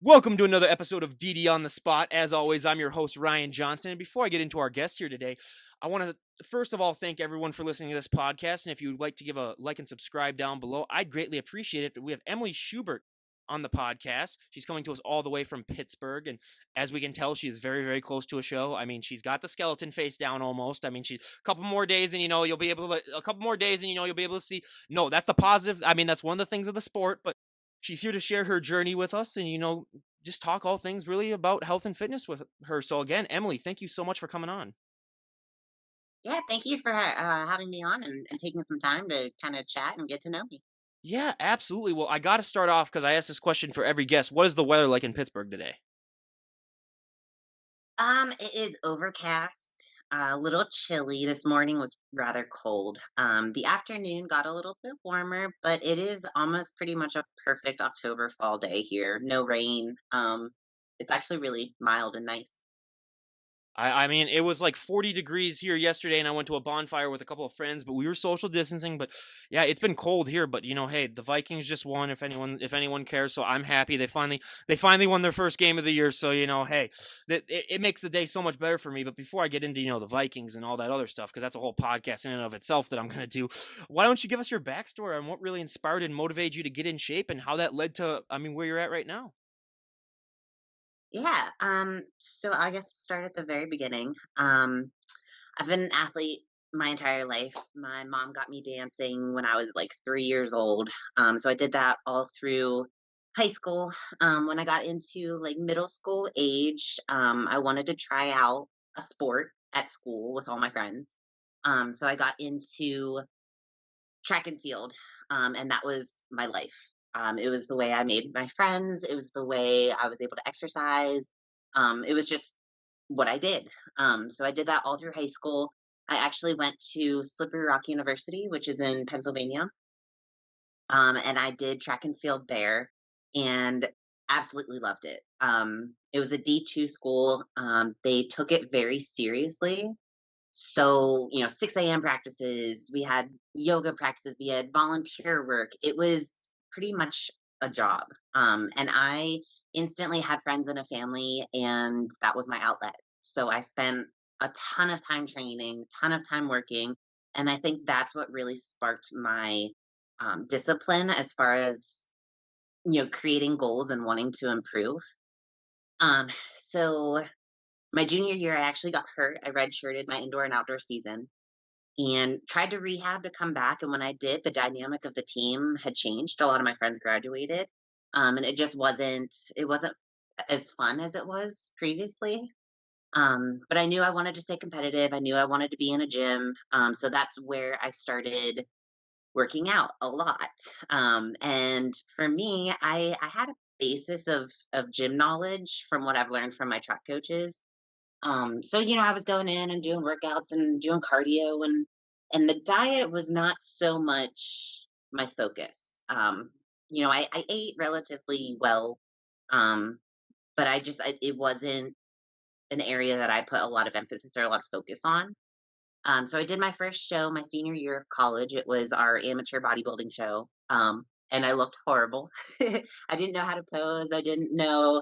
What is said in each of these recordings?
Welcome to another episode of DD on the Spot. As always, I'm your host, Ryan Johnson. And before I get into our guest here today, I want to first of all thank everyone for listening to this podcast. And if you'd like to give a like and subscribe down below, I'd greatly appreciate it. But we have Emily Schubert on the podcast. She's coming to us all the way from Pittsburgh. And as we can tell, she is very, very close to a show. I mean, she's got the skeleton face down almost. I mean, she a couple more days and you'll be able to a couple more days and you'll be able to see. No, that's the positive. I mean, that's one of the things of the sport, but she's here to share her journey with us and just talk all things really about health and fitness with her. So again, Emily, thank you so much for coming on. Yeah, thank you for having me on and taking some time to kind of chat and get to know me. Yeah, absolutely. Well, I got to start off because I ask this question for every guest. What is the weather like in Pittsburgh today? It is overcast, a little chilly. This morning was rather cold. The afternoon got a little bit warmer, but it is almost pretty much a perfect October fall day here. No rain. It's actually really mild and nice. I mean, it was like 40 degrees here yesterday, and I went to a bonfire with a couple of friends, but we were social distancing. But yeah, it's been cold here. But hey, the Vikings just won. If anyone cares, so I'm happy. They finally won their first game of the year. So hey, it makes the day so much better for me. But before I get into the Vikings and all that other stuff, because that's a whole podcast in and of itself that I'm gonna do, why don't you give us your backstory on what really inspired and motivated you to get in shape and how that led to, I mean, where you're at right now? Yeah. So I guess we'll start at the very beginning. I've been an athlete my entire life. My mom got me dancing when I was like 3 years old. So I did that all through high school. When I got into like middle school age, I wanted to try out a sport at school with all my friends. So I got into track and field, and that was my life. It was the way I made my friends. It was the way I was able to exercise. It was just what I did. So I did that all through high school. I actually went to Slippery Rock University, which is in Pennsylvania, and I did track and field there, and absolutely loved it. It was a D2 school. They took it very seriously. So, 6 a.m. practices, we had yoga practices, we had volunteer work. It was pretty much a job. And I instantly had friends and a family, and that was my outlet. So I spent a ton of time training, ton of time working. And I think that's what really sparked my discipline as far as, creating goals and wanting to improve. So my junior year, I actually got hurt. I redshirted my indoor and outdoor season and tried to rehab to come back. And when I did, the dynamic of the team had changed. A lot of my friends graduated, and it wasn't as fun as it was previously. But I knew I wanted to stay competitive. I knew I wanted to be in a gym. So that's where I started working out a lot. And for me, I had a basis of gym knowledge from what I've learned from my track coaches. So I was going in and doing workouts and doing cardio, and the diet was not so much my focus. I ate relatively well, um, but it wasn't an area that I put a lot of emphasis or a lot of focus on. So I did my first show my senior year of college. It was our amateur bodybuilding show. And I looked horrible. I didn't know how to pose. I didn't know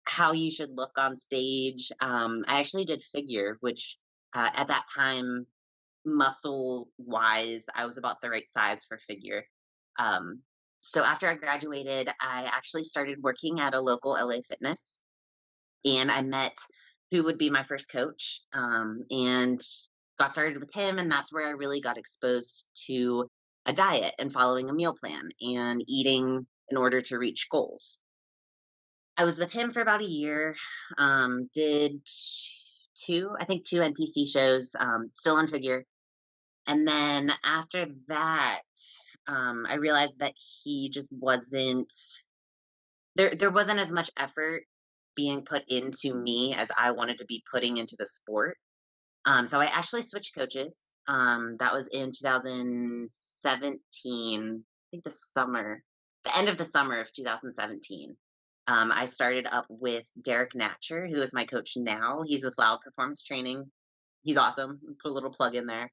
how you should look on stage. I actually did figure, which at that time, muscle wise, I was about the right size for figure. Um, so after I graduated, I actually started working at a local LA fitness, and I met who would be my first coach, and got started with him. And that's where I really got exposed to a diet and following a meal plan and eating in order to reach goals. I was with him for about a year, did I think two NPC shows, still on figure. And then after that, I realized that he just wasn't there wasn't as much effort being put into me as I wanted to be putting into the sport. So I actually switched coaches. That was in 2017, I think the end of the summer of 2017. I started up with Derek Natcher, who is my coach now. He's with Loud Performance Training. He's awesome. Put a little plug in there.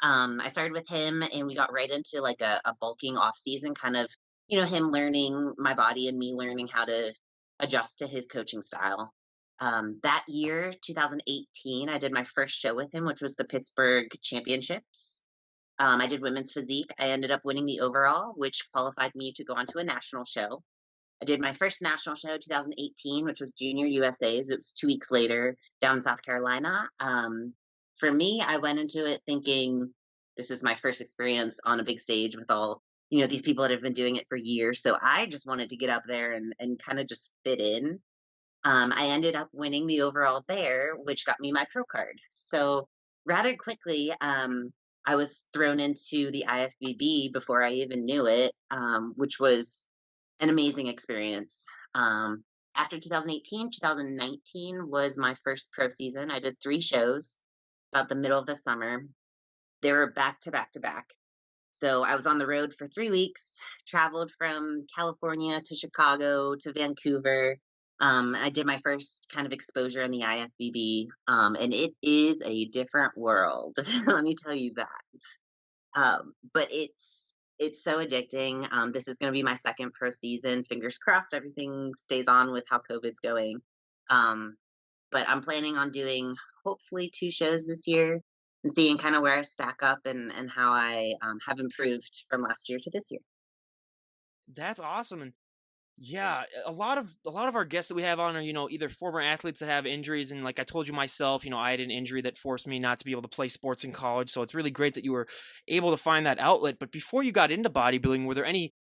I started with him, and we got right into like a bulking off season, kind of, him learning my body and me learning how to adjust to his coaching style. That year, 2018, I did my first show with him, which was the Pittsburgh Championships. I did women's physique. I ended up winning the overall, which qualified me to go on to a national show. I did my first national show 2018, which was Junior USA's. It was 2 weeks later down in South Carolina. For me, I went into it thinking this is my first experience on a big stage with all, these people that have been doing it for years. So I just wanted to get up there and kind of just fit in. I ended up winning the overall there, which got me my pro card. So rather quickly, I was thrown into the IFBB before I even knew it, which was an amazing experience. After 2018, 2019 was my first pro season. I did 3 shows about the middle of the summer. They were back to back to back. So I was on the road for 3 weeks, traveled from California to Chicago to Vancouver. I did my first kind of exposure in the IFBB, and it is a different world. Let me tell you that. But it's so addicting. This is going to be my second pro season. Fingers crossed, everything stays on with how COVID's going. Um, but I'm planning on doing hopefully 2 shows this year and seeing kind of where I stack up and how I have improved from last year to this year. That's awesome. And yeah, a lot of our guests that we have on are, either former athletes that have injuries, and like I told you myself, I had an injury that forced me not to be able to play sports in college. So it's really great that you were able to find that outlet. But before you got into bodybuilding, were there any,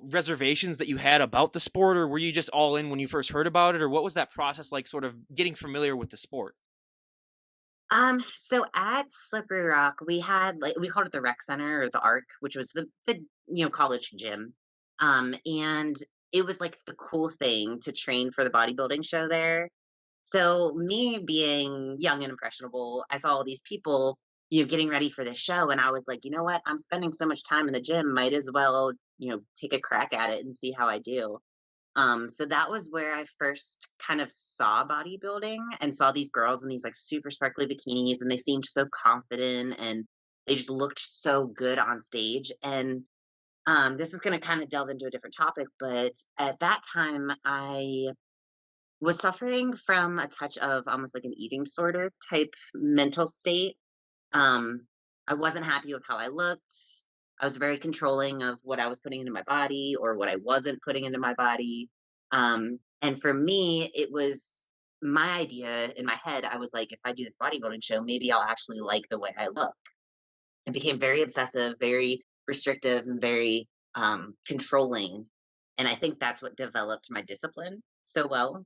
reservations that you had about the sport, or were you just all in when you first heard about it, or what was that process like, sort of getting familiar with the sport? So at Slippery Rock, we had like we called it the rec center or the Arc, which was the college gym. And it was like the cool thing to train for the bodybuilding show there. So me being young and impressionable, I saw all these people, getting ready for this show, and I was like, you know what? I'm spending so much time in the gym, might as well, take a crack at it and see how I do. So that was where I first kind of saw bodybuilding and saw these girls in these like super sparkly bikinis, and they seemed so confident and they just looked so good on stage. And this is going to kind of delve into a different topic, but at that time, I was suffering from a touch of almost like an eating disorder type mental state. I wasn't happy with how I looked. I was very controlling of what I was putting into my body or what I wasn't putting into my body. And for me, it was my idea in my head. I was like, if I do this bodybuilding show, maybe I'll actually like the way I look. I became very obsessive, very restrictive, and very controlling. And I think that's what developed my discipline so well,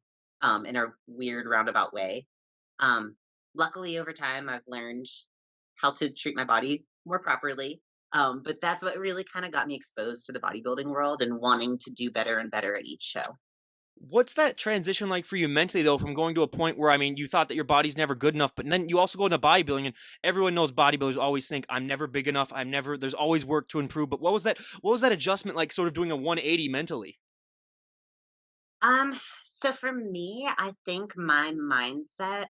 in a weird roundabout way. Um, Luckily, over time, I've learned how to treat my body more properly. But that's what really kind of got me exposed to the bodybuilding world and wanting to do better and better at each show. What's that transition like for you mentally, though, from going to a point where, I mean, you thought that your body's never good enough, but then you also go into bodybuilding, and everyone knows bodybuilders always think, I'm never big enough. There's always work to improve. But what was that adjustment like, sort of doing a 180 mentally? So for me, I think my mindset.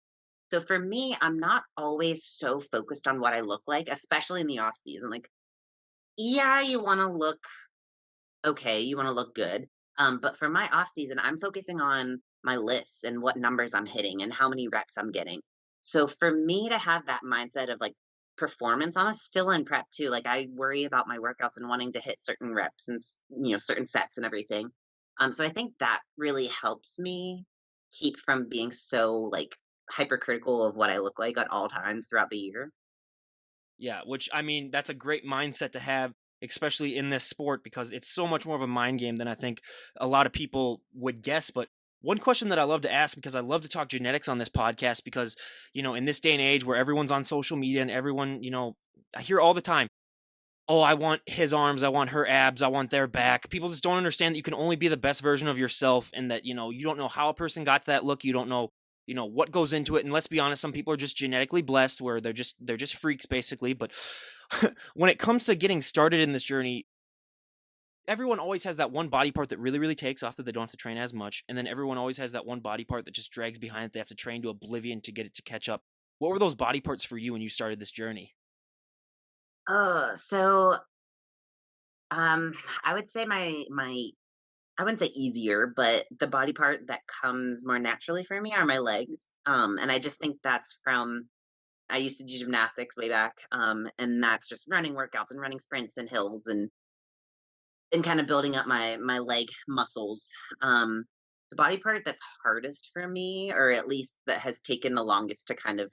So for me, I'm not always so focused on what I look like, especially in the off season. Like, yeah, you want to look okay, you want to look good. But for my off season, I'm focusing on my lifts and what numbers I'm hitting and how many reps I'm getting. So for me to have that mindset of like performance, I'm still in prep too. Like I worry about my workouts and wanting to hit certain reps and certain sets and everything. So I think that really helps me keep from being so like hypercritical of what I look like at all times throughout the year. Yeah, which, I mean, that's a great mindset to have, especially in this sport, because it's so much more of a mind game than I think a lot of people would guess. But one question that I love to ask, because I love to talk genetics on this podcast, because, in this day and age where everyone's on social media and everyone, I hear all the time, oh, I want his arms, I want her abs, I want their back. People just don't understand that you can only be the best version of yourself, and that, you don't know how a person got to that look. You don't know, what goes into it. And let's be honest, some people are just genetically blessed where they're just freaks basically. But when it comes to getting started in this journey, everyone always has that one body part that really, really takes off, that they don't have to train as much. And then everyone always has that one body part that just drags behind it. They have to train to oblivion to get it to catch up. What were those body parts for you when you started this journey? So um I would say my I wouldn't say easier, but the body part that comes more naturally for me are my legs. And I just think that's from I used to do gymnastics way back, and that's just running workouts and running sprints and hills and kind of building up my leg muscles. Um, the body part that's hardest for me, or at least that has taken the longest to kind of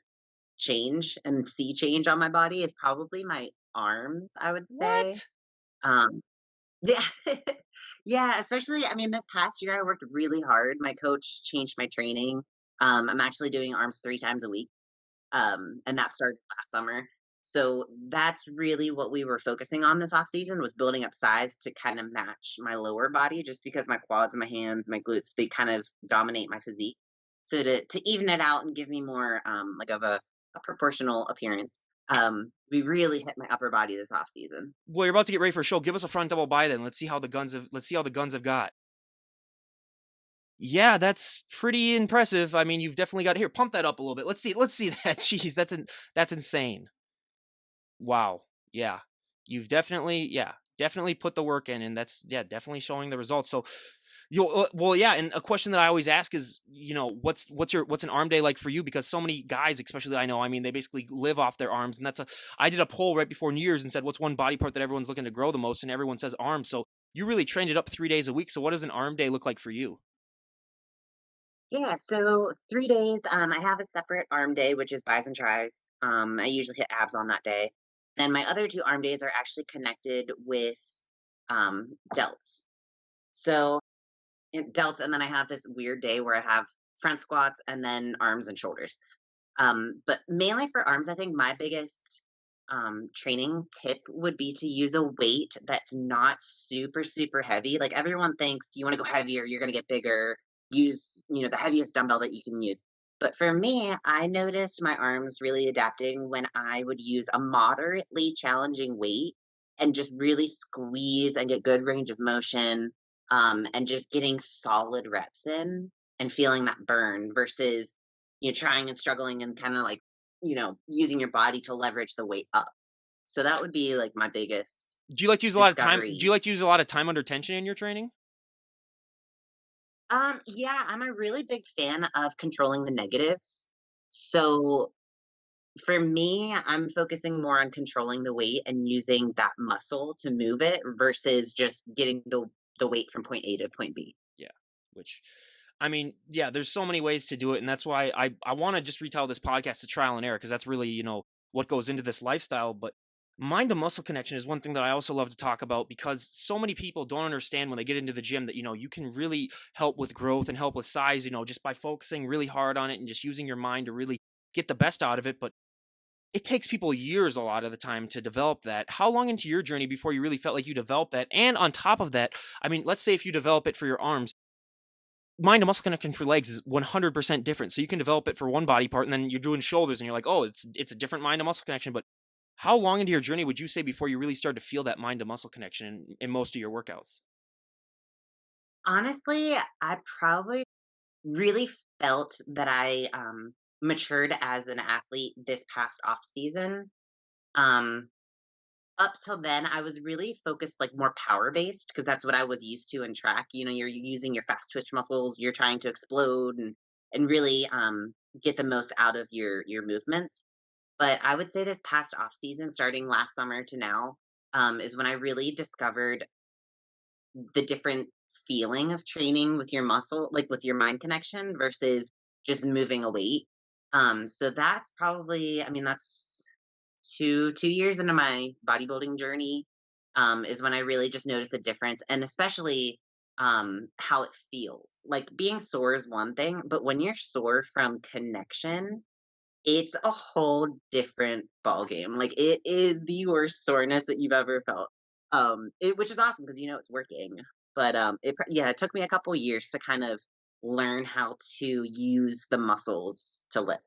change and see change on my body, is probably my arms. I would say. What? Um, yeah, yeah. Especially, I mean, this past year I worked really hard. My coach changed my training. I'm actually doing arms 3 times a week, and that started last summer. So that's really what we were focusing on this off season, was building up size to kind of match my lower body, just because my quads and my hands, my glutes, they kind of dominate my physique. So to even it out and give me more like of a proportional appearance, we really hit my upper body this off season. Well, you're about to get ready for a show. Give us a front double by then. Let's see how the guns have got. Yeah, that's pretty impressive. I mean, you've definitely got here. Pump that up a little bit. Let's see that. Jeez, that's insane. Wow. Yeah. You've definitely, yeah, definitely put the work in, and that's, yeah, definitely showing the results. So you well, yeah, and a question that I always ask is, what's an arm day like for you? Because so many guys, especially I know, I mean, they basically live off their arms, and I did a poll right before New Year's and said, what's one body part that everyone's looking to grow the most, and everyone says arms. So you really trained it up 3 days a week. So what does an arm day look like for you? Yeah, so 3 days. I have a separate arm day, which is bis and tris. I usually hit abs on that day. Then my other two arm days are actually connected with delts. So delts, and then I have this weird day where I have front squats and then arms and shoulders. But mainly for arms, I think my biggest training tip would be to use a weight that's not super, super heavy. Like everyone thinks you want to go heavier, you're going to get bigger, use, the heaviest dumbbell that you can use. But for me, I noticed my arms really adapting when I would use a moderately challenging weight and just really squeeze and get good range of motion, and just getting solid reps in and feeling that burn versus trying and struggling and kind of like, using your body to leverage the weight up. So that would be like my biggest Do you like to use a lot of time? Do you discovery. like to use a lot of time under tension in your training? Yeah, I'm a really big fan of controlling the negatives. So for me, I'm focusing more on controlling the weight and using that muscle to move it versus just getting the weight from point A to point B. Yeah. Which, I mean, yeah, there's so many ways to do it, and that's why I want to just retell this podcast to trial and error, because that's really what goes into this lifestyle. But mind to muscle connection is one thing that I also love to talk about, because so many people don't understand when they get into the gym that you can really help with growth and help with size, just by focusing really hard on it and just using your mind to really get the best out of it. But it takes people years a lot of the time to develop that. How long into your journey before you really felt like you developed that? And on top of that, I mean, let's say if you develop it for your arms, mind to muscle connection for legs is 100% different. So you can develop it for one body part, and then you're doing shoulders and you're like, oh, it's a different mind to muscle connection. But how long into your journey would you say before you really start to feel that mind to muscle connection in most of your workouts? Honestly, I probably really felt that I matured as an athlete this past off season. Um, Up till then, I was really focused, like, more power based because that's what I was used to in track. You're using your fast twitch muscles, you're trying to explode and really get the most out of your movements. But I would say this past off season, starting last summer to now, is when I really discovered the different feeling of training with your muscle, like with your mind connection versus just moving a weight. So that's probably, I mean, that's 2 years into my bodybuilding journey, is when I really just noticed the difference, and especially how it feels. Like being sore is one thing, but when you're sore from connection, it's a whole different ball game. Like it is the worst soreness that you've ever felt. Which is awesome because it's working. But it took me a couple years to kind of learn how to use the muscles to lift.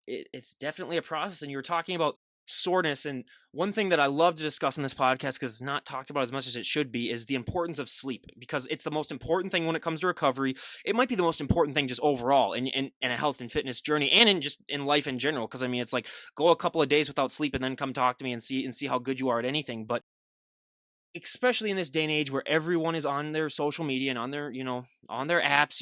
It's definitely a process. And you were talking about soreness, and one thing that I love to discuss in this podcast, because it's not talked about as much as it should be, is the importance of sleep, because it's the most important thing when it comes to recovery. It might be the most important thing just overall in a health and fitness journey, and in just in life in general, because I mean, it's like, go a couple of days without sleep and then come talk to me and see how good you are at anything. But especially in this day and age where everyone is on their social media and on their, on their apps,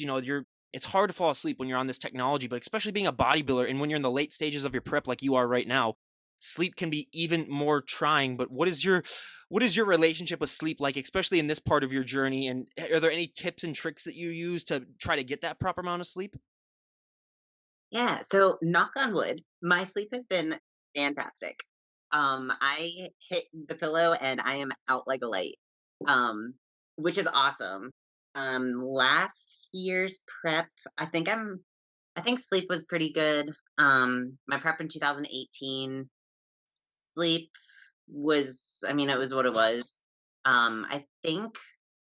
it's hard to fall asleep when you're on this technology, but especially being a bodybuilder and when you're in the late stages of your prep like you are right now, sleep can be even more trying. But what is your relationship with sleep like, especially in this part of your journey? And are there any tips and tricks that you use to try to get that proper amount of sleep? Yeah, so knock on wood, my sleep has been fantastic. I hit the pillow and I am out like a light, um, which is awesome. Last year's prep, I think I think sleep was pretty good. My prep in 2018, sleep was, I mean, it was what it was. I think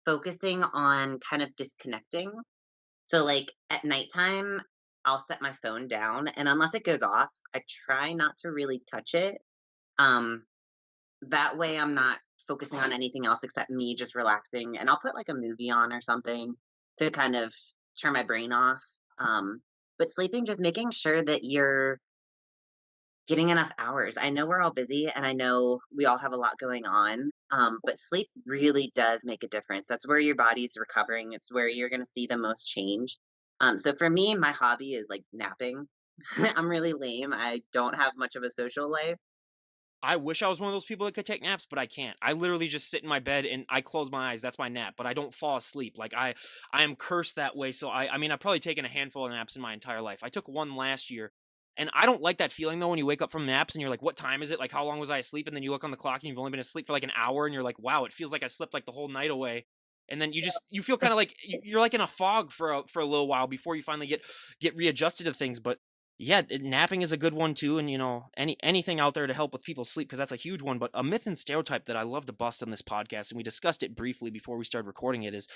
focusing on kind of disconnecting, so, like, at nighttime, I'll set my phone down, and unless it goes off, I try not to really touch it. Um, that way I'm not focusing on anything else except me just relaxing, and I'll put, like, a movie on or something to kind of turn my brain off. But sleeping, just making sure that you're getting enough hours. I know we're all busy and I know we all have a lot going on, but sleep really does make a difference. That's where your body's recovering, it's where you're going to see the most change. So for me, my hobby is like napping. I'm really lame. I don't have much of a social life. I wish I was one of those people that could take naps, but I can't. I literally just sit in my bed and I close my eyes. That's my nap, but I don't fall asleep. Like I am cursed that way. So I mean, I've probably taken a handful of naps in my entire life. I took one last year, and I don't like that feeling though when you wake up from naps and you're like, what time is it? Like, how long was I asleep? And then you look on the clock and you've only been asleep for like an hour, and you're like, wow, it feels like I slept like the whole night away. And then you feel kind of like you're like in a fog for a little while before you finally get readjusted to things. But yeah, napping is a good one too, and anything out there to help with people's sleep, because that's a huge one. But a myth and stereotype that I love to bust on this podcast, and we discussed it briefly before we started recording it, is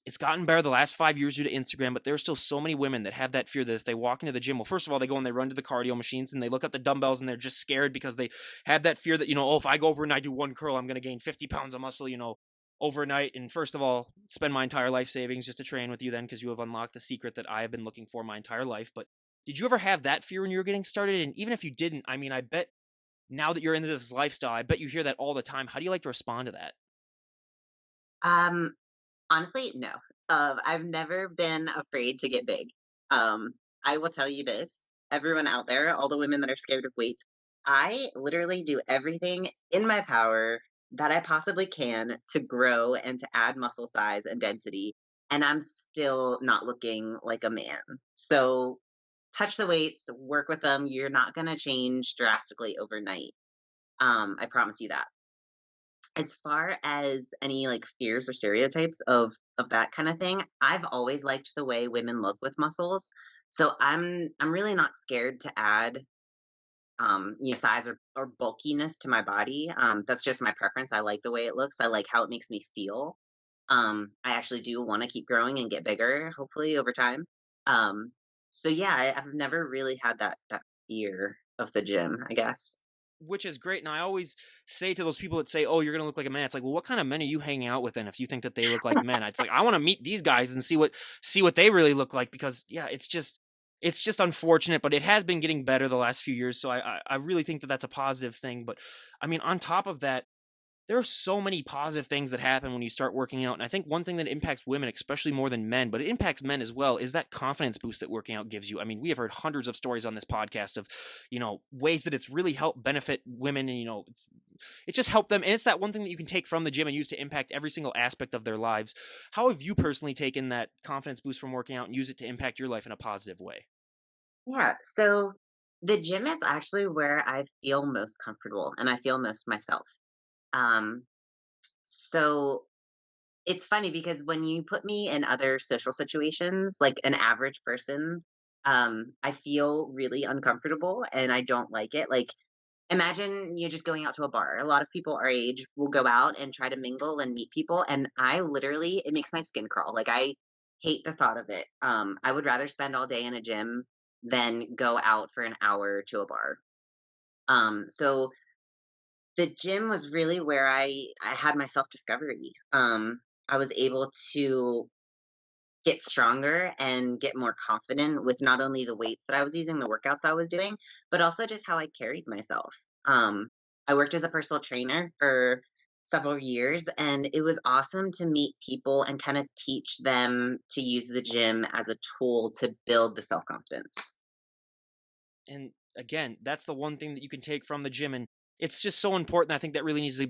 it's gotten better the last 5 years due to Instagram, but there's still so many women that have that fear that if they walk into the gym, well, first of all, they go and they run to the cardio machines and they look at the dumbbells and they're just scared because they have that fear that, oh, if I go over and I do one curl, I'm going to gain 50 pounds of muscle, overnight. And first of all, spend my entire life savings just to train with you then, because you have unlocked the secret that I have been looking for my entire life. But did you ever have that fear when you were getting started? And even if you didn't, I mean, I bet now that you're into this lifestyle, I bet you hear that all the time. How do you like to respond to that? Um, Honestly, no. I've never been afraid to get big. I will tell you this, everyone out there, all the women that are scared of weights, I literally do everything in my power that I possibly can to grow and to add muscle size and density, and I'm still not looking like a man. So touch the weights, work with them. You're not going to change drastically overnight. I promise you that. As far as any, like, fears or stereotypes of that kinda thing, I've always liked the way women look with muscles, so I'm really not scared to add, size or bulkiness to my body. That's just my preference. I like the way it looks. I like how it makes me feel. I actually do wanna keep growing and get bigger, hopefully, over time. Um, so yeah, I've never really had that fear of the gym, I guess. Which is great. And I always say to those people that say, "Oh, you're gonna look like a man," it's like, well, what kind of men are you hanging out with then if you think that they look like men? It's like I want to meet these guys and see what they really look like, because yeah, it's just unfortunate, but it has been getting better the last few years. So I really think that that's a positive thing. But I mean, on top of that, there are so many positive things that happen when you start working out. And I think one thing that impacts women, especially more than men, but it impacts men as well, is that confidence boost that working out gives you. I mean, we have heard hundreds of stories on this podcast of, ways that it's really helped benefit women, and, it's just helped them. And it's that one thing that you can take from the gym and use to impact every single aspect of their lives. How have you personally taken that confidence boost from working out and use it to impact your life in a positive way? Yeah, so the gym is actually where I feel most comfortable and I feel most myself. Um, so it's funny because when you put me in other social situations, like an average person, I feel really uncomfortable and I don't like it. Like, imagine you just going out to a bar. A lot of people our age will go out and try to mingle and meet people, and I literally, it makes my skin crawl. Like, I hate the thought of it. I would rather spend all day in a gym than go out for an hour to a bar. So the gym was really where I had my self discovery. I was able to get stronger and get more confident with not only the weights that I was using, the workouts I was doing, but also just how I carried myself. I worked as a personal trainer for several years, and it was awesome to meet people and kind of teach them to use the gym as a tool to build the self-confidence. And again, that's the one thing that you can take from the gym, and it's just so important. I think that really needs to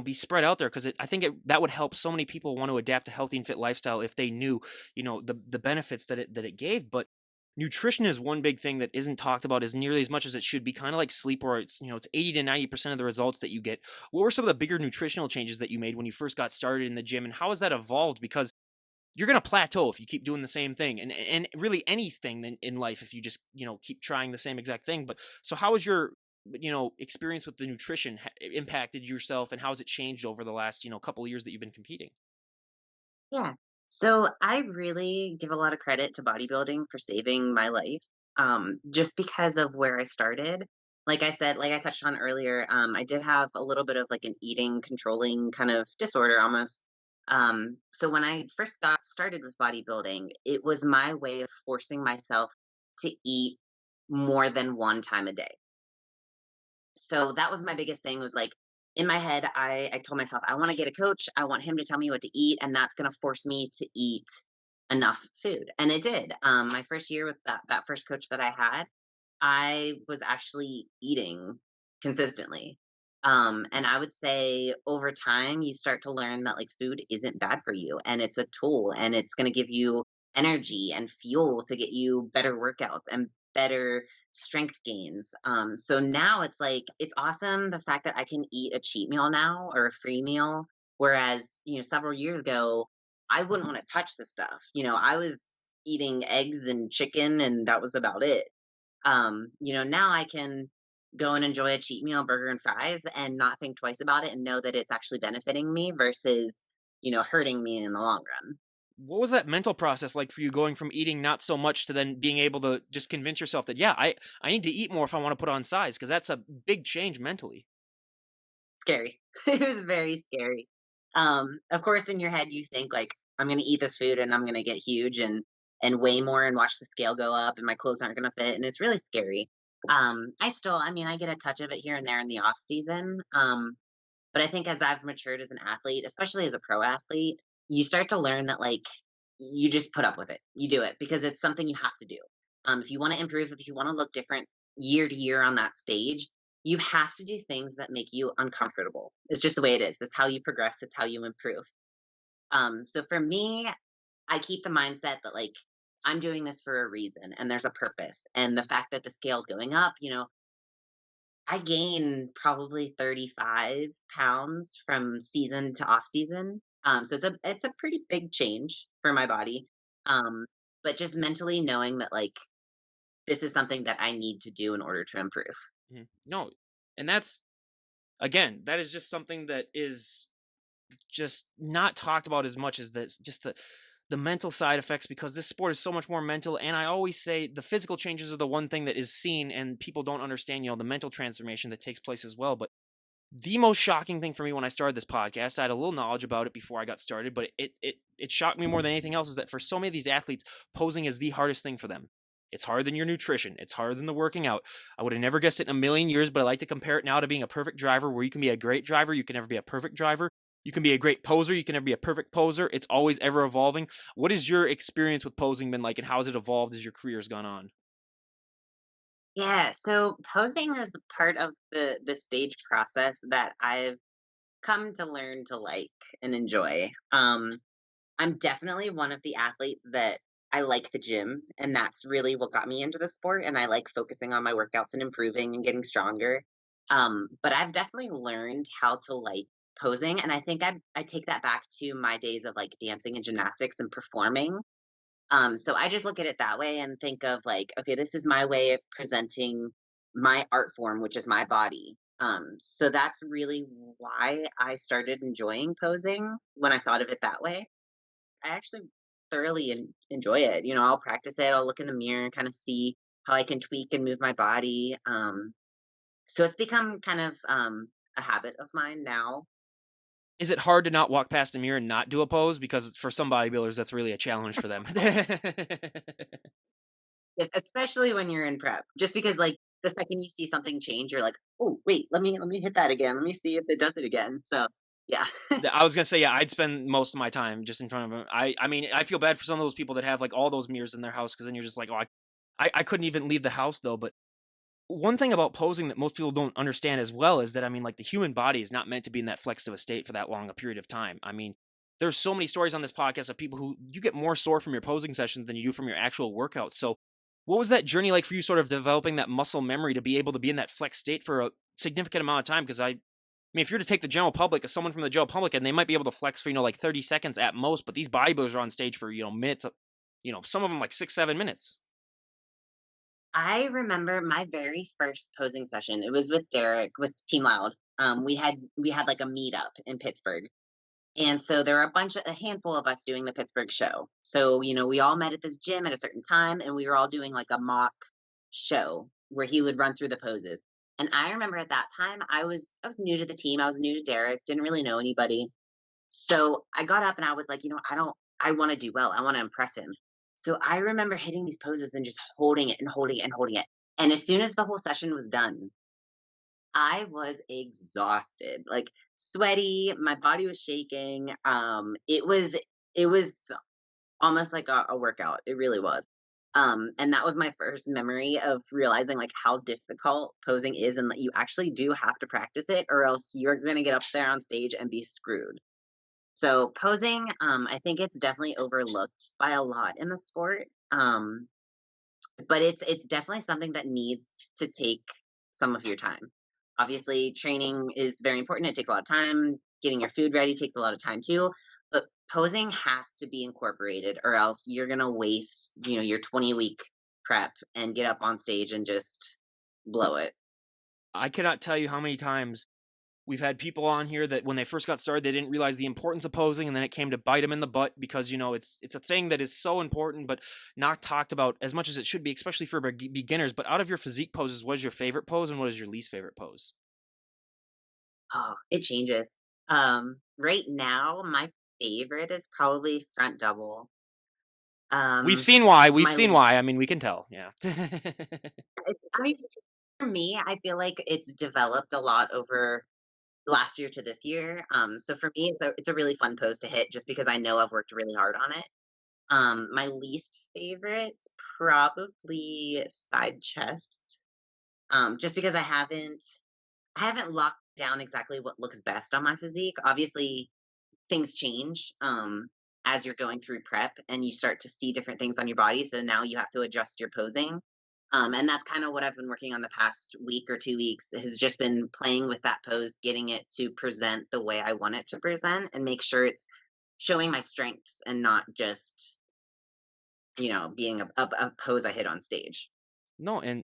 be spread out there because I think that would help so many people want to adapt a healthy and fit lifestyle if they knew the benefits that it gave. But nutrition is one big thing that isn't talked about as nearly as much as it should be. Kind of like sleep, where it's 80 to 90% of the results that you get. What were some of the bigger nutritional changes that you made when you first got started in the gym, and how has that evolved? Because you're going to plateau if you keep doing the same thing, and really anything in life if you just keep trying the same exact thing. But so how has your experience with the nutrition impacted yourself, and how has it changed over the last couple of years that you've been competing? Yeah. So I really give a lot of credit to bodybuilding for saving my life, just because of where I started. Like I said, like I touched on earlier, I did have a little bit of like an eating controlling kind of disorder almost. So when I first got started with bodybuilding, it was my way of forcing myself to eat more than one time a day. So that was my biggest thing was like in my head, I told myself, I want to get a coach. I want him to tell me what to eat, and that's going to force me to eat enough food. And it did. My first year with that first coach that I had, I was actually eating consistently. And I would say over time, you start to learn that like food isn't bad for you and it's a tool and it's going to give you energy and fuel to get you better workouts and better strength gains. So now it's like, it's awesome the fact that I can eat a cheat meal now or a free meal. Whereas, several years ago, I wouldn't want to touch the stuff. I was eating eggs and chicken and that was about it. Now I can go and enjoy a cheat meal, burger and fries, and not think twice about it and know that it's actually benefiting me versus, hurting me in the long run. What was that mental process like for you, going from eating not so much to then being able to just convince yourself that, yeah, I need to eat more if I want to put on size, because that's a big change mentally. Scary. It was very scary. Of course, in your head, you think like, I'm going to eat this food and I'm going to get huge and weigh more and watch the scale go up and my clothes aren't going to fit. And it's really scary. I mean, I get a touch of it here and there in the off season. But I think as I've matured as an athlete, especially as a pro athlete, you start to learn that like you just put up with it. You do it because it's something you have to do. If you want to improve, if you want to look different year to year on that stage, you have to do things that make you uncomfortable. It's just the way it is. That's how you progress. It's how you improve. So for me, I keep the mindset that like I'm doing this for a reason and there's a purpose. And the fact that the scale's going up, I gain probably 35 pounds from season to off season. So it's a pretty big change for my body. Um, but just mentally knowing that like this is something that I need to do in order to improve. No, and that's, again, that is just something that is just not talked about as much as this, just the mental side effects, because this sport is so much more mental. And I always say the physical changes are the one thing that is seen and people don't understand, the mental transformation that takes place as well. But the most shocking thing for me when I started this podcast, I had a little knowledge about it before I got started, but it shocked me more than anything else, is that for so many of these athletes, posing is the hardest thing for them. It's harder than your nutrition. It's harder than the working out. I would have never guessed it in a million years, but I like to compare it now to being a perfect driver, where you can be a great driver, you can never be a perfect driver. You can be a great poser, you can never be a perfect poser. It's always ever evolving. What has your experience with posing been like, and how has it evolved as your career's gone on? Yeah, so posing is part of the stage process that I've come to learn to like and enjoy. I'm definitely one of the athletes that I like the gym, and that's really what got me into the sport. And I like focusing on my workouts and improving and getting stronger. But I've definitely learned how to like posing, and I think I take that back to my days of like dancing and gymnastics and performing. So I just look at it that way and think of like, okay, this is my way of presenting my art form, which is my body. So that's really why I started enjoying posing when I thought of it that way. I actually thoroughly enjoy it. I'll practice it. I'll look in the mirror and kind of see how I can tweak and move my body. So it's become kind of a habit of mine now. Is it hard to not walk past a mirror and not do a pose? Because for some bodybuilders, that's really a challenge for them. Yes, especially when you're in prep. Just because like the second you see something change, you're like, oh wait, let me hit that again. Let me see if it does it again. So Yeah. I was gonna say, yeah, I'd spend most of my time just in front of them. I mean, I feel bad for some of those people that have like all those mirrors in their house because then you're just like, oh, I couldn't even leave the house though. But one thing about posing that most people don't understand as well is that I mean, like the human body is not meant to be in that flexed of a state for that long a period of time. I mean, there's so many stories on this podcast of people who you get more sore from your posing sessions than you do from your actual workouts. So, what was that journey like for you, sort of developing that muscle memory to be able to be in that flex state for a significant amount of time? Because I mean, if you're to take the general public, someone from the general public, and they might be able to flex for, like 30 seconds at most, but these bodybuilders are on stage for, minutes, some of them like 6, 7 minutes. I remember my very first posing session. It was with Derek with Team Loud. We had like a meetup in Pittsburgh. And so there were a handful of us doing the Pittsburgh show. So, we all met at this gym at a certain time and we were all doing like a mock show where he would run through the poses. And I remember at that time I was new to the team. I was new to Derek, didn't really know anybody. So I got up and I was like, I want to do well. I want to impress him. So I remember hitting these poses and just holding it and holding it and holding it. And as soon as the whole session was done, I was exhausted, like sweaty, my body was shaking. It was almost like a workout. It really was. And that was my first memory of realizing like how difficult posing is and that you actually do have to practice it or else you're gonna get up there on stage and be screwed. So posing, I think it's definitely overlooked by a lot in the sport. But it's definitely something that needs to take some of your time. Obviously, training is very important. It takes a lot of time. Getting your food ready takes a lot of time too. But posing has to be incorporated, or else you're gonna waste, your 20-week prep and get up on stage and just blow it. I cannot tell you how many times we've had people on here that when they first got started, they didn't realize the importance of posing, and then it came to bite them in the butt because it's a thing that is so important, but not talked about as much as it should be, especially for beginners. But out of your physique poses, what is your favorite pose, and what is your least favorite pose? Oh, it changes. Right now, my favorite is probably front double. We've Um, seen why. We've my seen why. I mean, we can tell. Yeah. I mean, for me, I feel like it's developed a lot over last year to this year. So for me, it's a really fun pose to hit just because I know I've worked really hard on it. My least favorite's probably side chest. Just because I haven't locked down exactly what looks best on my physique. Obviously, things change as you're going through prep and you start to see different things on your body. So now you have to adjust your posing. And that's kind of what I've been working on the past week or 2 weeks has just been playing with that pose, getting it to present the way I want it to present and make sure it's showing my strengths and not just, being a pose I hit on stage. No, and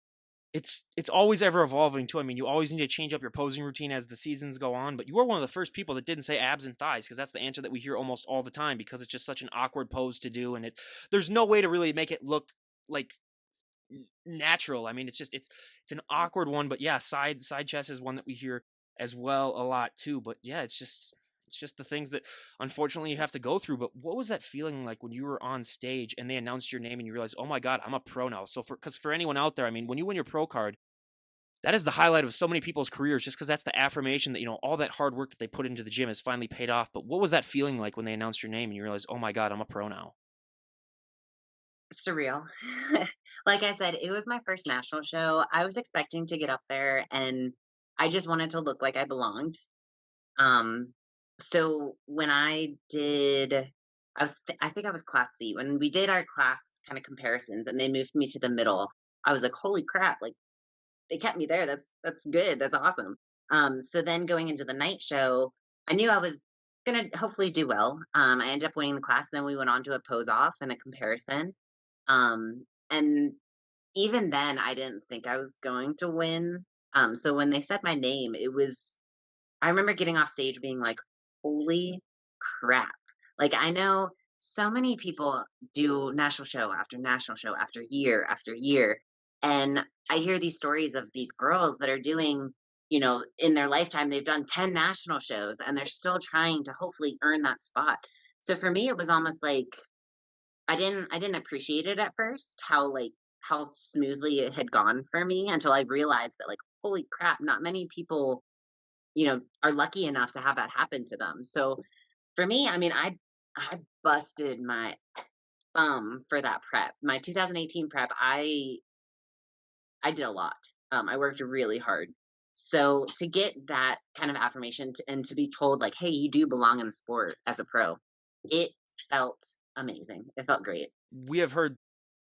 it's always ever evolving too. I mean, you always need to change up your posing routine as the seasons go on. But you are one of the first people that didn't say abs and thighs because that's the answer that we hear almost all the time because it's just such an awkward pose to do, and there's no way to really make it look like natural. I mean, it's an awkward one. But yeah, side chest is one that we hear as well a lot too. But yeah, it's just the things that unfortunately you have to go through. But what was that feeling like when you were on stage and they announced your name and you realized, oh my God, I'm a pro now? So for anyone out there, I mean, when you win your pro card, that is the highlight of so many people's careers just because that's the affirmation that, all that hard work that they put into the gym has finally paid off. But what was that feeling like when they announced your name and you realized, oh my God, I'm a pro now? Surreal. Like I said, it was my first national show. I was expecting to get up there and I just wanted to look like I belonged. Um, so when I think I was class C. When we did our class kind of comparisons and they moved me to the middle, I was like, holy crap, like they kept me there. That's good. That's awesome. So then going into the night show, I knew I was gonna hopefully do well. I ended up winning the class. Then we went on to a pose off and a comparison. And even then I didn't think I was going to win. So when they said my name, I remember getting off stage being like, holy crap. Like, I know so many people do national show after national show after year. And I hear these stories of these girls that are doing, in their lifetime, they've done 10 national shows and they're still trying to hopefully earn that spot. So for me, it was almost like I didn't appreciate it at first, how smoothly it had gone for me until I realized that, like, holy crap, not many people are lucky enough to have that happen to them. So for me, I mean, I busted my for that prep. My 2018 prep, I did a lot. I worked really hard. So to get that kind of affirmation and to be told like, hey, you do belong in the sport as a pro, it felt amazing. It felt great. We have heard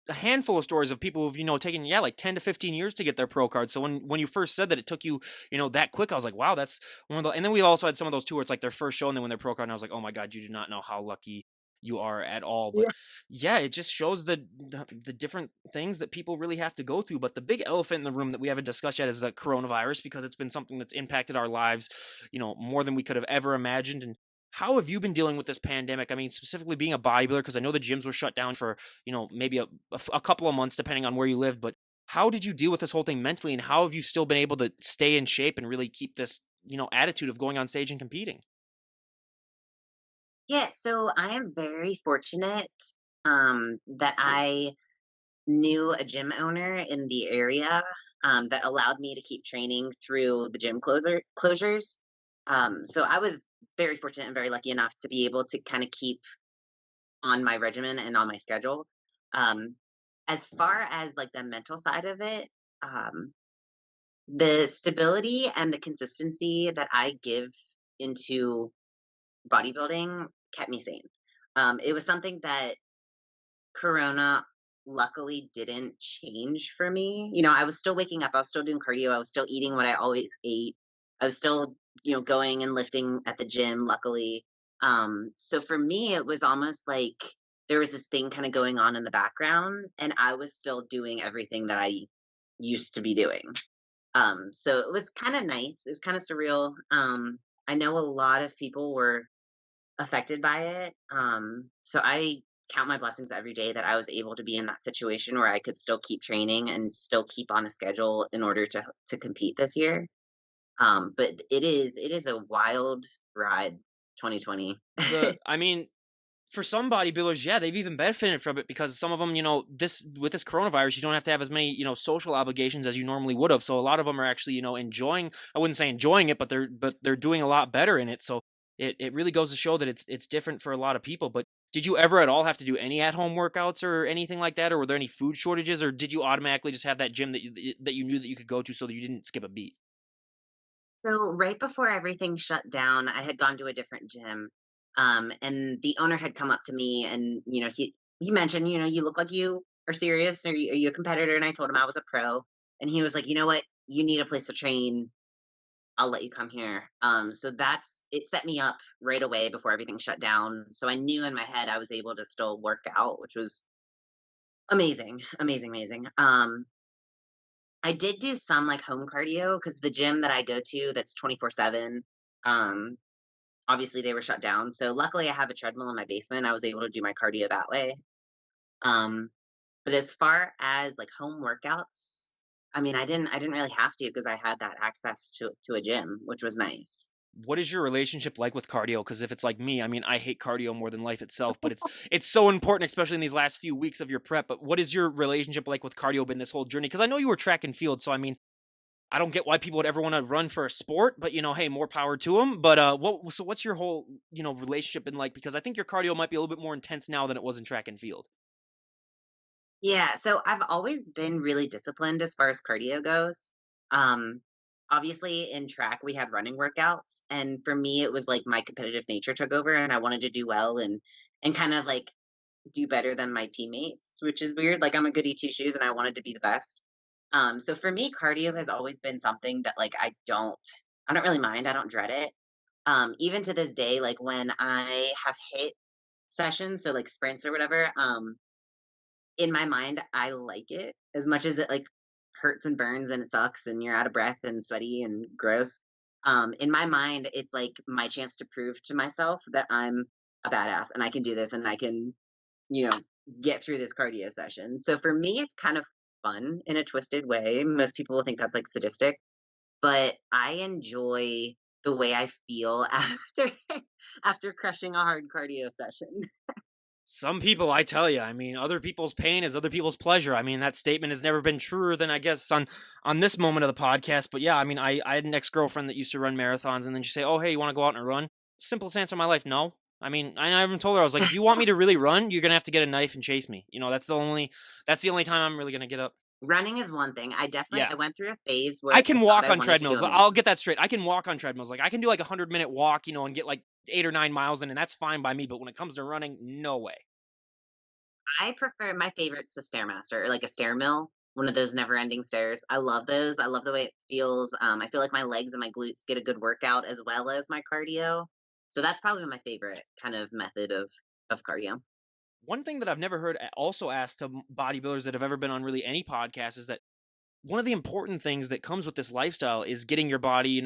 a handful of stories of people who've taken like 10 to 15 years to get their pro card. So when you first said that it took you that quick, I was like, wow, that's one of the. And then we also had some of those too where it's like their first show and then when their pro card, and I was like, oh my god, you do not know how lucky you are at all. But Yeah. yeah, it just shows the different things that people really have to go through. But the big elephant in the room that we haven't discussed yet is the coronavirus, because it's been something that's impacted our lives more than we could have ever imagined. And how have you been dealing with this pandemic? I mean, specifically being a bodybuilder, because I know the gyms were shut down for maybe a couple of months, depending on where you lived. But how did you deal with this whole thing mentally, and how have you still been able to stay in shape and really keep this, attitude of going on stage and competing? Yeah, so I am very fortunate that I knew a gym owner in the area that allowed me to keep training through the gym closures. So I was very fortunate and very lucky enough to be able to kind of keep on my regimen and on my schedule. Um, as far as like the mental side of it, um, the stability and the consistency that I give into bodybuilding kept me sane. It was something that Corona luckily didn't change for me. I was still waking up, I was still doing cardio, I was still eating what I always ate. I was still, going and lifting at the gym, luckily. So for me, it was almost like there was this thing kind of going on in the background, and I was still doing everything that I used to be doing. So it was kind of nice. It was kind of surreal. I know a lot of people were affected by it. So I count my blessings every day that I was able to be in that situation where I could still keep training and still keep on a schedule in order to compete this year. But it is a wild ride, 2020. I mean, for some bodybuilders, yeah, they've even benefited from it, because some of them, this with this coronavirus, you don't have to have as many, social obligations as you normally would have. So a lot of them are actually, enjoying. I wouldn't say enjoying it, but they're doing a lot better in it. So it really goes to show that it's different for a lot of people. But did you ever at all have to do any at home workouts or anything like that, or were there any food shortages, or did you automatically just have that gym that you knew that you could go to so that you didn't skip a beat? So right before everything shut down, I had gone to a different gym. And the owner had come up to me and, he mentioned, you look like you are serious. Are you a competitor? And I told him I was a pro. And he was like, you know what? You need a place to train. I'll let you come here. So it set me up right away before everything shut down. So I knew in my head I was able to still work out, which was amazing, amazing, amazing. I did do some like home cardio because the gym that I go to that's 24/7, um, obviously they were shut down. So luckily I have a treadmill in my basement. I was able to do my cardio that way. Um, but as far as like home workouts, I mean, I didn't really have to because I had that access to a gym, which was nice. What is your relationship like with cardio? Because if it's like me, I mean, I hate cardio more than life itself, but it's so important, especially in these last few weeks of your prep. But what is your relationship like with cardio been this whole journey? Because I know you were track and field, so I mean, I don't get why people would ever want to run for a sport, but hey, more power to them. But what's your whole relationship been like? Because I think your cardio might be a little bit more intense now than it was in track and field. Yeah, so I've always been really disciplined as far as cardio goes. Um, Obviously in track we had running workouts, and for me it was like my competitive nature took over and I wanted to do well and kind of like do better than my teammates, which is weird. Like I'm a goody two shoes and I wanted to be the best. So for me cardio has always been something that like I don't really mind. I don't dread it. Even to this day, like when I have hit sessions, so like sprints or whatever, in my mind, I like it as much as it like hurts and burns and it sucks and you're out of breath and sweaty and gross. In my mind, it's like my chance to prove to myself that I'm a badass and I can do this and I can, you know, get through this cardio session. So for me, it's kind of fun in a twisted way. Most people will think that's like sadistic, but I enjoy the way I feel after after crushing a hard cardio session. Some people, I tell you, I mean, other people's pain is other people's pleasure. I mean, that statement has never been truer than I guess on this moment of the podcast. But yeah, I mean, I had an ex girlfriend that used to run marathons, and then she say, "Oh, hey, you want to go out and run?" Simplest answer in my life, no. I mean, I even told her I was like, if you want me to really run, you're gonna have to get a knife and chase me. You know, that's the only time I'm really gonna get up. Running is one thing. Yeah, I went through a phase where I I can thought walk I on wanted to do treadmills. a I'll get that straight. I can walk on treadmills. Like I can do like 100-minute walk, and get like 8 or 9 miles in, and that's fine by me. But when it comes to running, no way. I prefer my favorite's the Stairmaster or like a stair mill, one of those never-ending stairs. I love those. I love the way it feels. I feel like my legs and my glutes get a good workout as well as my cardio. So that's probably my favorite kind of method of cardio. One thing that I've never heard also asked to bodybuilders that have ever been on really any podcast is that one of the important things that comes with this lifestyle is getting your body,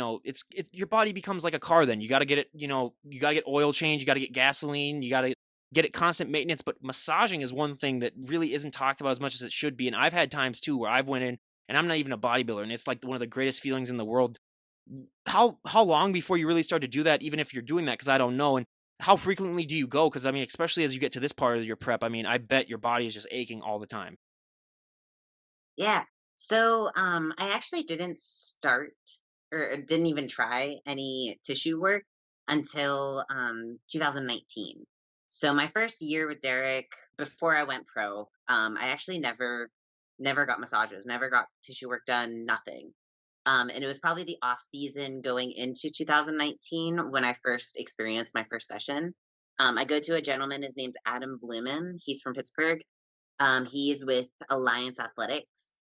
your body becomes like a car then. You got to get it, you got to get oil change, you got to get gasoline, you got to get it constant maintenance, but massaging is one thing that really isn't talked about as much as it should be. And I've had times too where I've went in and I'm not even a bodybuilder and it's like one of the greatest feelings in the world. How long before you really start to do that even if you're doing that cuz I don't know, and how frequently do you go? Cuz I mean, especially as you get to this part of your prep, I mean, I bet your body is just aching all the time. Yeah. So, I actually didn't start or didn't even try any tissue work until 2019. So my first year with Derek, before I went pro, I actually never got massages, never got tissue work done, nothing. And it was probably the off season going into 2019 when I first experienced my first session. I go to a gentleman, his name's Adam Blumen. He's from Pittsburgh. He's with Alliance Athletics,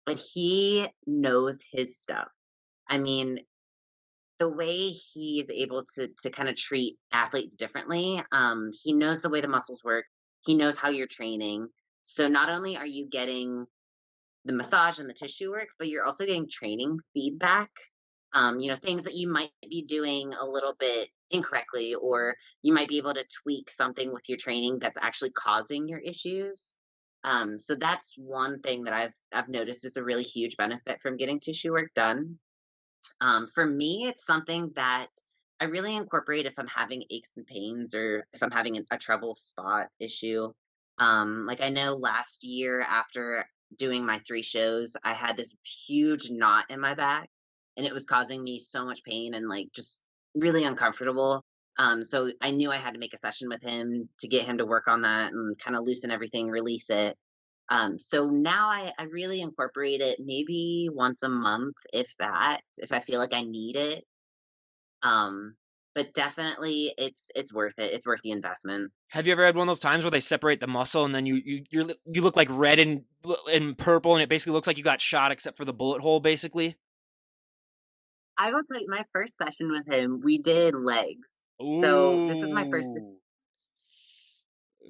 but he knows his stuff. I mean, the way he is able to kind of treat athletes differently, he knows the way the muscles work. He knows how you're training. So not only are you getting the massage and the tissue work, but you're also getting training feedback. Things that you might be doing a little bit incorrectly, or you might be able to tweak something with your training that's actually causing your issues. So that's one thing that I've noticed is a really huge benefit from getting tissue work done. For me, it's something that I really incorporate if I'm having aches and pains or if I'm having a trouble spot issue. Like I know last year after doing my 3 shows, I had this huge knot in my back and it was causing me so much pain and like just really uncomfortable. So I knew I had to make a session with him to get him to work on that and kind of loosen everything, release it. So now I really incorporate it maybe once a month, if that, if I feel like I need it. Um, but definitely it's worth it. It's worth the investment. Have you ever had one of those times where they separate the muscle and then you look like red and purple and it basically looks like you got shot except for the bullet hole basically? I will tell you, my first session with him, we did legs. So this was my first,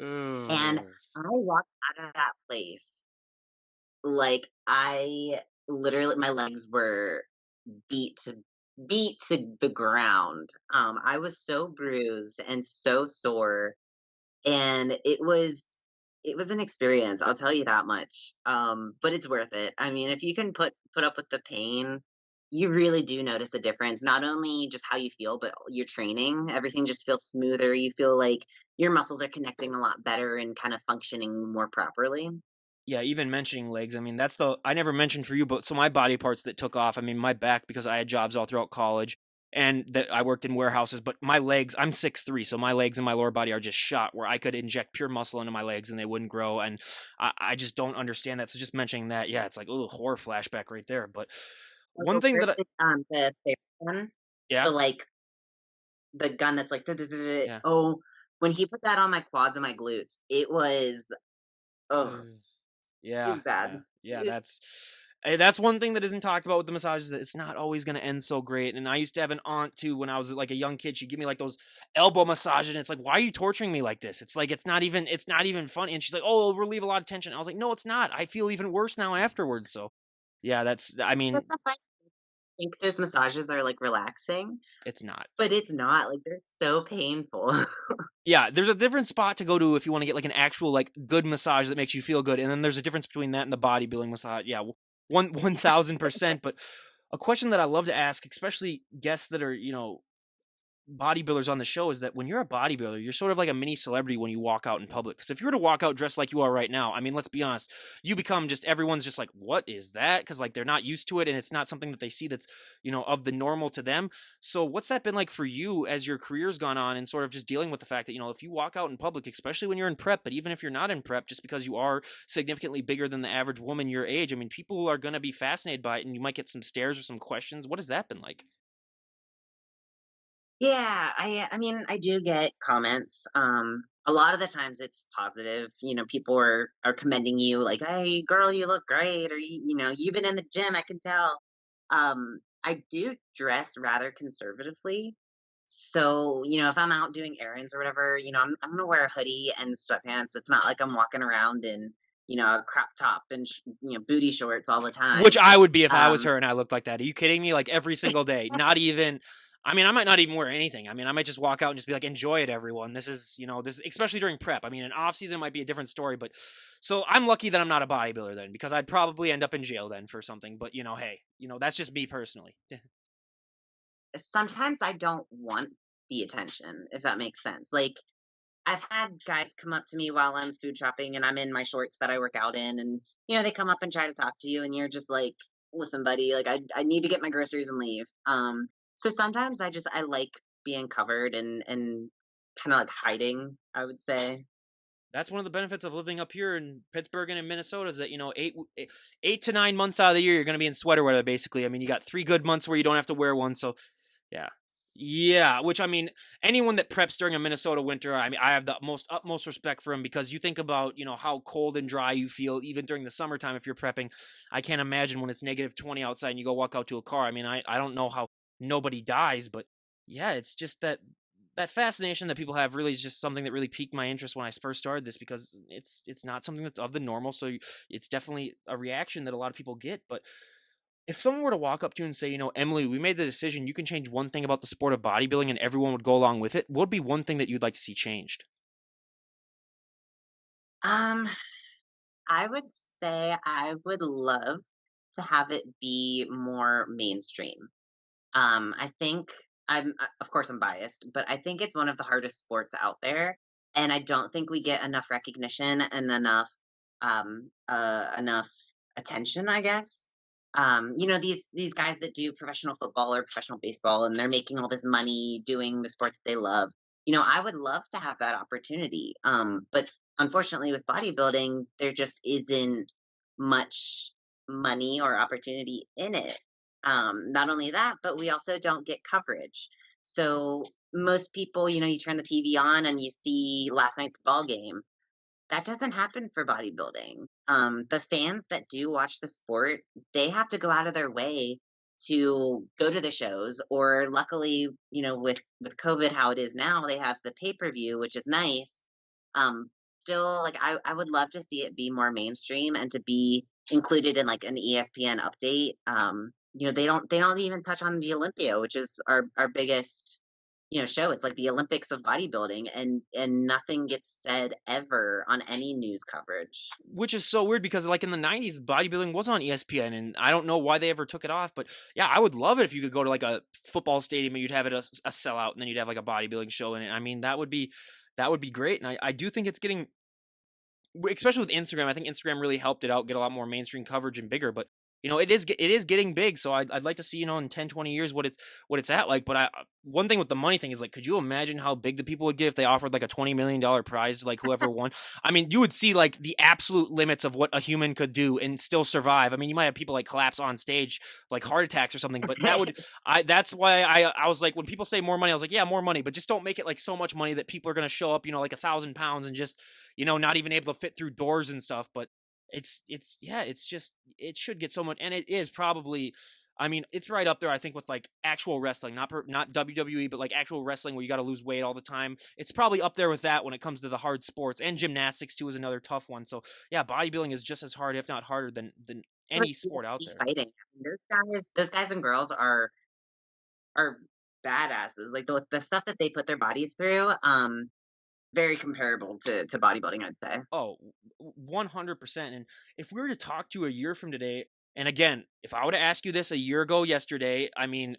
Ooh. and Ugh. I walked out of that place like I literally my legs were beat to beat to the ground. I was so bruised and so sore, and it was an experience, I'll tell you that much. But it's worth it. I mean, if you can put up with the pain, you really do notice a difference, not only just how you feel, but your training. Everything just feels smoother. You feel like your muscles are connecting a lot better and kind of functioning more properly. Yeah, even mentioning legs, I mean, I never mentioned for you, but so my body parts that took off, I mean, my back, because I had jobs all throughout college and that I worked in warehouses, but my legs, I'm 6'3", so my legs and my lower body are just shot where I could inject pure muscle into my legs and they wouldn't grow. And I just don't understand that. So just mentioning that, yeah, it's like, oh, horror flashback right there. But one Oh, thing where's that the therapy one? yeah, The, like, the gun that's like, yeah. oh, when he put that on my quads and my glutes, it was, oh, Ugh. it Yeah, was bad. yeah. That's one thing that isn't talked about with the massages. That it's not always going to end so great. And I used to have an aunt too when I was like a young kid. She'd give me like those elbow massages, and it's like, why are you torturing me like this? It's like it's not even funny. And she's like, oh, it'll relieve a lot of tension. I was like, no, it's not. I feel even worse now afterwards. So yeah, I mean, That's the fun. I think those massages are like relaxing, it's not. but it's not. Like they're so painful. Yeah, there's a different spot to go to if you want to get like an actual like good massage that makes you feel good, and then there's a difference between that and the bodybuilding massage. Yeah, 1,000%. But a question that I love to ask, especially guests that are bodybuilders on the show is that when you're a bodybuilder, you're sort of like a mini celebrity when you walk out in public. Because if you were to walk out dressed like you are right now, I mean, let's be honest, you become just everyone's just like, what is that? Because like they're not used to it, and it's not something that they see that's of the normal to them. So what's that been like for you as your career's gone on, and sort of just dealing with the fact that if you walk out in public, especially when you're in prep, but even if you're not in prep, just because you are significantly bigger than the average woman your age, I mean, people are going to be fascinated by it, and you might get some stares or some questions. What has that been like? Yeah, I mean, I do get comments. A lot of the times it's positive. People are commending you like, "Hey, girl, you look great," or "You've been in the gym, I can tell." I do dress rather conservatively. So, if I'm out doing errands or whatever, I'm gonna wear a hoodie and sweatpants. It's not like I'm walking around in, a crop top and booty shorts all the Which time. I would be if I was Um, her and I looked like that. Are you kidding me? Like every single day. Not even I mean, I might not even wear anything. I mean, I might just walk out and just be like, enjoy it, everyone. This especially during prep. I mean, in off season might be a different story, but so I'm lucky that I'm not a bodybuilder then because I'd probably end up in jail then for something. But hey, that's just me personally. Sometimes I don't want the attention, if that makes sense. Like, I've had guys come up to me while I'm food shopping and I'm in my shorts that I work out in, and they come up and try to talk to you, and you're just like, "Listen, buddy, like I need to get my groceries and leave." So sometimes I like being covered and kind of like hiding, I would say. That's one of the benefits of living up here in Pittsburgh and in Minnesota is that 8 to 9 months out of the year you're going to be in sweater weather basically. I mean, you got 3 good months where you don't have to wear one, so yeah. Yeah, which I mean, anyone that preps during a Minnesota winter, I mean, I have the most utmost respect for them because you think about, how cold and dry you feel even during the summertime if you're prepping. I can't imagine when it's -20 outside and you go walk out to a car. I mean, I don't know how nobody dies, but yeah, it's just that fascination that people have really is just something that really piqued my interest when I first started this because it's not something that's of the normal. So it's definitely a reaction that a lot of people get, but if someone were to walk up to you and say, Emily, we made the decision, you can change one thing about the sport of bodybuilding and everyone would go along with it, what would be one thing that you'd like to see changed? Um, I would say I would love to have it be more mainstream. I think of course, I'm biased, but I think it's one of the hardest sports out there, and I don't think we get enough recognition and enough attention, I guess. These guys that do professional football or professional baseball, and they're making all this money doing the sport that they love. I would love to have that opportunity. But unfortunately, with bodybuilding, there just isn't much money or opportunity in it. Not only that, but we also don't get coverage. So most people, you turn the TV on and you see last night's ball game. That doesn't happen for bodybuilding. The fans that do watch the sport, they have to go out of their way to go to the shows. Or luckily, with COVID how it is now, they have the pay-per-view, which is nice. Still, like I would love to see it be more mainstream and to be included in like an ESPN update. They don't even touch on the Olympia, which is our biggest show. It's like the Olympics of bodybuilding, and nothing gets said ever on any news coverage. Which is so weird because like in the 90s bodybuilding was on ESPN and I don't know why they ever took it off, but yeah, I would love it if you could go to like a football stadium and you'd have it a sellout and then you'd have like a bodybuilding show in it. I mean, that would be great, and I do think it's getting, especially with Instagram. I think Instagram really helped it out get a lot more mainstream coverage and bigger. But it is getting big. So I'd like to see in 10, 20 years what it's at like. But one thing with the money thing is like, could you imagine how big the people would get if they offered like a $20 million prize to like whoever won? I mean, you would see like the absolute limits of what a human could do and still survive. I mean, you might have people like collapse on stage like heart attacks or something, but that's why I was like, when people say more money, I was like, yeah, more money, but just don't make it like so much money that people are gonna show up, like 1,000 pounds and just not even able to fit through doors and stuff. But yeah, it's just it should get so much, and it is probably. I mean, it's right up there. I think with like actual wrestling, not WWE, but like actual wrestling where you got to lose weight all the time. It's probably up there with that when it comes to the hard sports, and gymnastics too is another tough one. So yeah, bodybuilding is just as hard, if not harder, than Like any sport out UFC there. fighting. I mean, those guys and girls are badasses. Like the stuff that they put their bodies through, very comparable to bodybuilding, I'd say. Oh, 100%. And if we were to talk to a year from today And again, if I would have asked you this a year ago yesterday, I mean,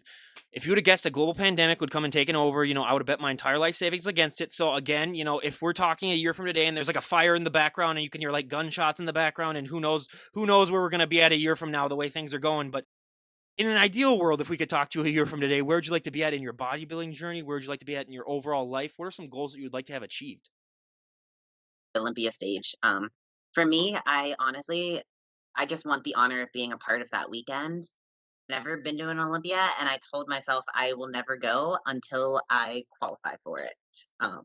if you would have guessed a global pandemic would come and taken over, I would have bet my entire life savings against it. So again, if we're talking a year from today and there's like a fire in the background and you can hear like gunshots in the background and who knows where we're going to be at a year from now, the way things are going. But in an ideal world, if we could talk to you a year from today, where would you like to be at in your bodybuilding journey? Where would you like to be at in your overall life? What are some goals that you would like to have achieved? Olympia stage. For me, I honestly, I just want the honor of being a part of that weekend. Never been to an Olympia, and I told myself I will never go until I qualify for it. Um,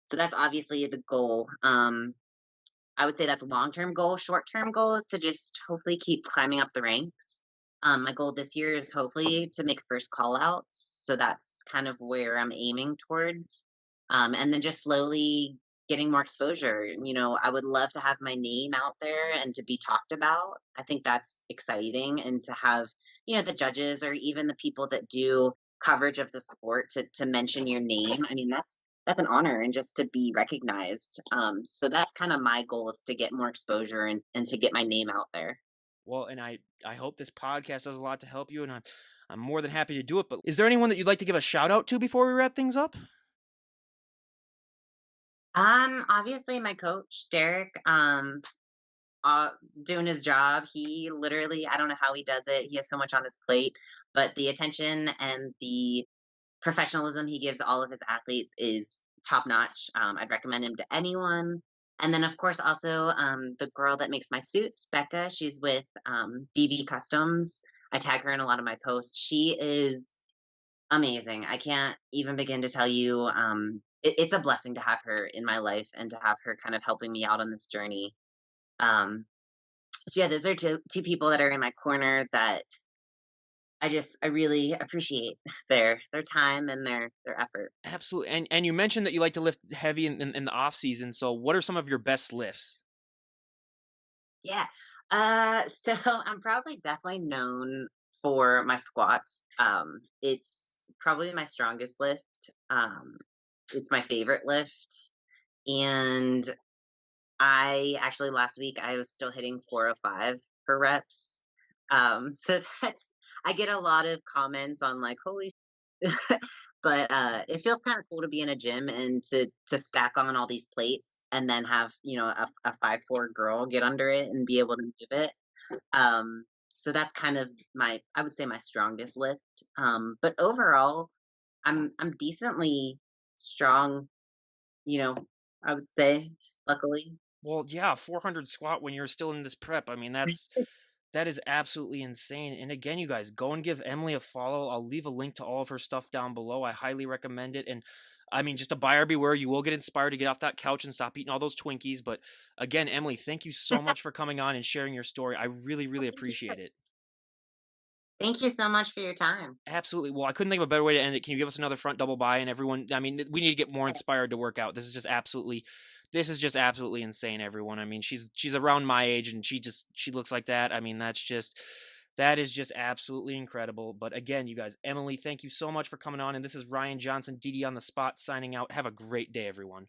so that's obviously the goal. I would say that's a long-term goal. Short-term goal is to just hopefully keep climbing up the ranks. My goal this year is hopefully to make first call outs. So that's kind of where I'm aiming towards. And then just slowly getting more exposure. I would love to have my name out there and to be talked about. I think that's exciting. And to have, the judges or even the people that do coverage of the sport to mention your name. I mean, that's an honor and just to be recognized. So that's kind of my goal is to get more exposure and to get my name out there. Well, and I hope this podcast does a lot to help you, and I'm more than happy to do it. But is there anyone that you'd like to give a shout out to before we wrap things up? Obviously my coach, Derek, uh, doing his job. He literally, I don't know how he does it. He has so much on his plate, but the attention and the professionalism he gives all of his athletes is top notch. I'd recommend him to anyone. And then, of course, also the girl that makes my suits, Becca. She's with BB Customs. I tag her in a lot of my posts. She is amazing. I can't even begin to tell you. It's a blessing to have her in my life and to have her kind of helping me out on this journey. Um, so yeah, those are two people that are in my corner that I really appreciate their time and their effort. Absolutely. And you mentioned that you like to lift heavy in the off season. So what are some of your best lifts? Yeah. So I'm probably definitely known for my squats. It's probably my strongest lift. It's my favorite lift. And I actually last week I was still hitting 405 per reps. So that's I get a lot of comments on like, holy but it feels kind of cool to be in a gym and to stack on all these plates and then have a 5'4" girl get under it and be able to move it. So that's kind of my I would say my strongest lift. But overall, I'm decently strong. You know, I would say, luckily. Well, yeah, 400 squat when you're still in this prep. I mean, that is absolutely insane. And again, you guys, go and give Emily a follow. I'll leave a link to all of her stuff down below. I highly recommend it. And I mean, just a buyer beware. You will get inspired to get off that couch and stop eating all those Twinkies. But again, Emily, thank you so much for coming on and sharing your story. I really, really Thank you. appreciate it. Thank you so much for your time. Absolutely. Well, I couldn't think of a better way to end it. Can you give us another front double buy? And everyone, I mean, we need to get more inspired to work out. This is just absolutely insane, everyone. I mean, she's around my age and she looks like that. I mean, that is just absolutely incredible. But again, you guys, Emily, thank you so much for coming on. And this is Ryan Johnson, DD on the spot, signing out. Have a great day, everyone.